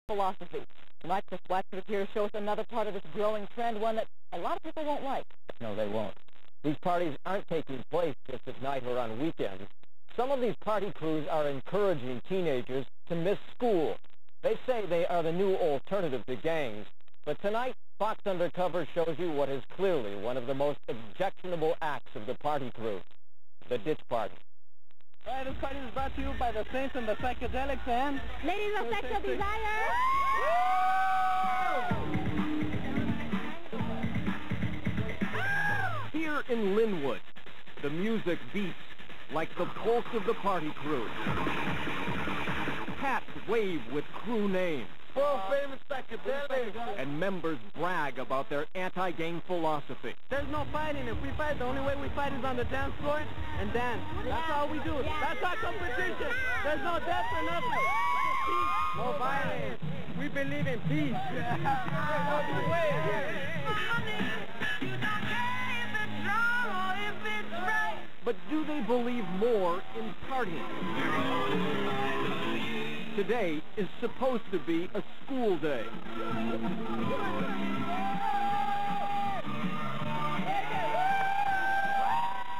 philosophy. Tonight, the Flatford here show us another part of this growing trend, one that a lot of people won't like. No, they won't. These parties aren't taking place just at night or on weekends. Some of these party crews are encouraging teenagers to miss school. They say they are the new alternative to gangs. But tonight, Fox Undercover shows you what is clearly one of the most objectionable acts of the party crew, the ditch party. All right, this party is brought to you by the Saints and the Psychedelics and... Ladies of Sexual Desire! Here in Linwood, the music beats like the pulse of the party crew. Hats wave with crew names. World famous Psychedelics! And members brag about their anti-gang philosophy. There's no fighting. If we fight, the only way we fight is on the dance floor and dance. That's all we do. That's our competition. There's no death or nothing. Peace, no violence. We believe in peace. But do they believe more in partying? Today is supposed to be a school day.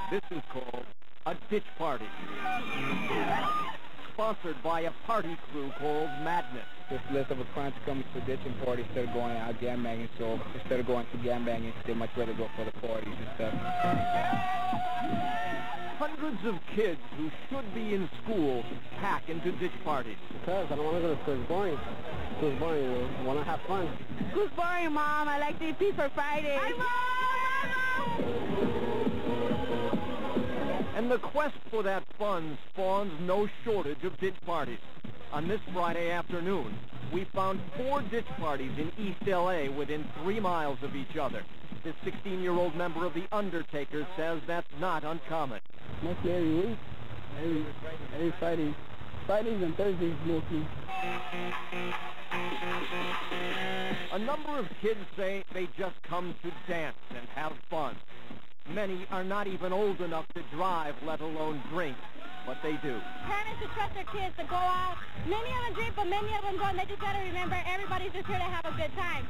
This is called a ditch party. Sponsored by a party crew called Madness. It's less of a crime to come to a ditching party instead of going out gangbanging, so instead of going to gangbanging, they much rather go for the parties and stuff. Hundreds of kids who should be in school pack into ditch parties. Because I don't want to go to school. It's boring. School's boring, you know. I want to have fun. School's boring, Mom. I like to eat pizza for Friday. And the quest for that fun spawns no shortage of ditch parties. On this Friday afternoon, we found 4 ditch parties in East L.A. within 3 miles of each other. This 16-year-old member of the Undertakers says that's not uncommon. Mostly every week. Every Friday. Fridays and Thursdays mostly. A number of kids say they just come to dance and have fun. Many are not even old enough to drive, let alone drink, but they do. Parents should trust their kids to go out. Many of them drink, but many of them don't. They just gotta remember everybody's just here to have a good time.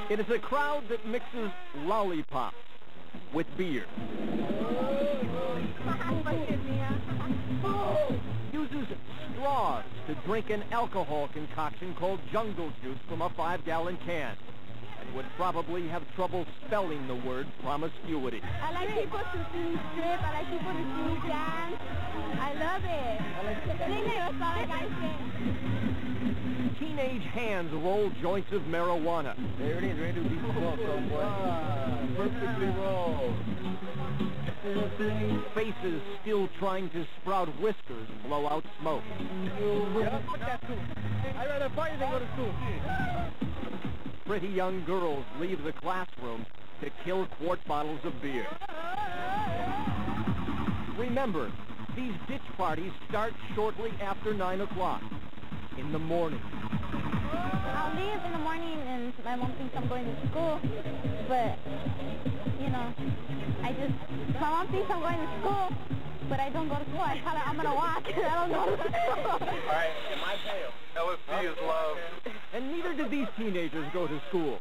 It is a crowd that mixes lollipops with beer. Uses straws to drink an alcohol concoction called jungle juice from a 5-gallon can. And would probably have trouble spelling the word promiscuity. I like people to see strip. I like people to see dance. I love it. That's all I gotta say. Teenage hands roll joints of marijuana. There it is, ready to be smoked, boy. Perfectly rolled. Faces still trying to sprout whiskers blow out smoke. Yeah, fuck that too. I'd rather party than go to school. Pretty young girls leave the classroom to kill quart bottles of beer. Remember, these ditch parties start shortly after 9 o'clock in the morning. I'll leave in the morning and my mom thinks I'm going to school, but, you know, my mom thinks I'm going to school, but I don't go to school. I tell her I'm going to walk and I don't go to school. All right, in my tail. LSD is love. And neither did these teenagers go to school.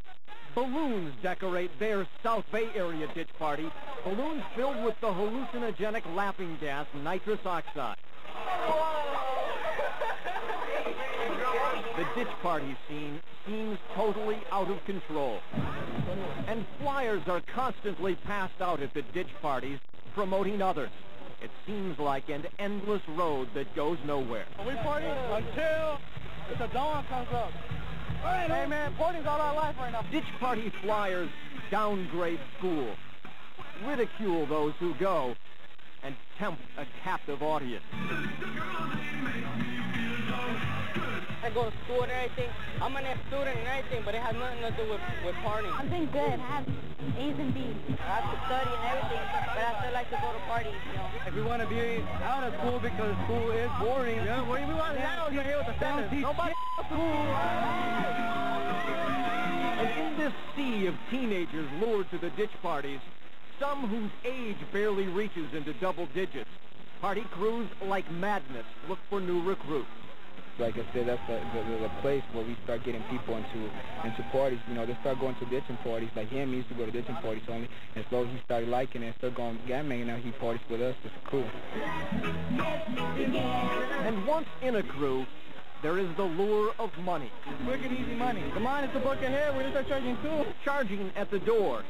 Balloons decorate their South Bay Area ditch party, balloons filled with the hallucinogenic laughing gas nitrous oxide. The ditch party scene seems totally out of control. And flyers are constantly passed out at the ditch parties, promoting others. It seems like an endless road that goes nowhere. We party until the dawn comes up. All right, hey man, party's all our life right now. Ditch party flyers downgrade school, ridicule those who go, and tempt a captive audience. I go to school and everything. I'm an F student and everything, but it has nothing to do with partying. I'm doing good. I have A's and B's. I have to study and everything, but I still like to go to parties, you know. If we want to be out of school because school is boring, yeah, we want to out here with the fellas. Nobody school. And in this sea of teenagers lured to the ditch parties, some whose age barely reaches into double digits, party crews like Madness look for new recruits. like I said, that's the place where we start getting people into parties. You know, they start going to ditching parties. Like him, he used to go to ditching parties only, and slowly he started liking it and started going gang-banging. Now he parties with us. It's cool. And once in a crew, there is the lure of money. Quick and easy money. Come on, it's a buck ahead. We're going to start charging too. Charging at the door.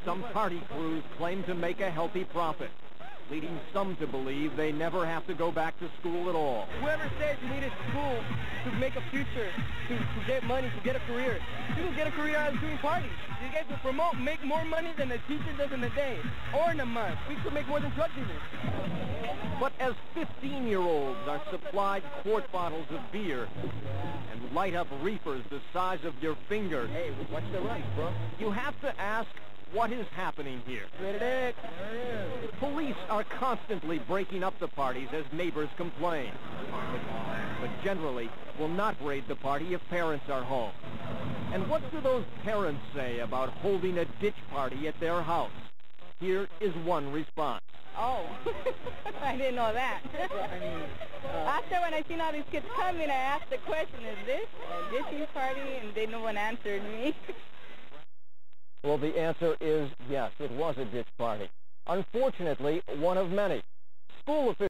Some party crews claim to make a healthy profit, leading some to believe they never have to go back to school at all. Whoever says you need a school to make a future, to get money, to get a career, you can get a career out of doing parties. You guys will promote, make more money than the teacher does in a day or in a month. We could make more than drug dealers. But as 15-year-olds are supplied quart bottles of beer and light up reefers the size of your finger, Hey, watch the runs, bro. you have to ask, what is happening here? Police are constantly breaking up the parties as neighbors complain, but generally will not raid the party if parents are home. And what do those parents say about holding a ditch party at their house? Here is one response. Oh, I didn't know that. After when I seen all these kids coming, I asked the question, is this a ditching party? And no one answered me. Well, the answer is yes, it was a ditch party. Unfortunately, one of many. School officials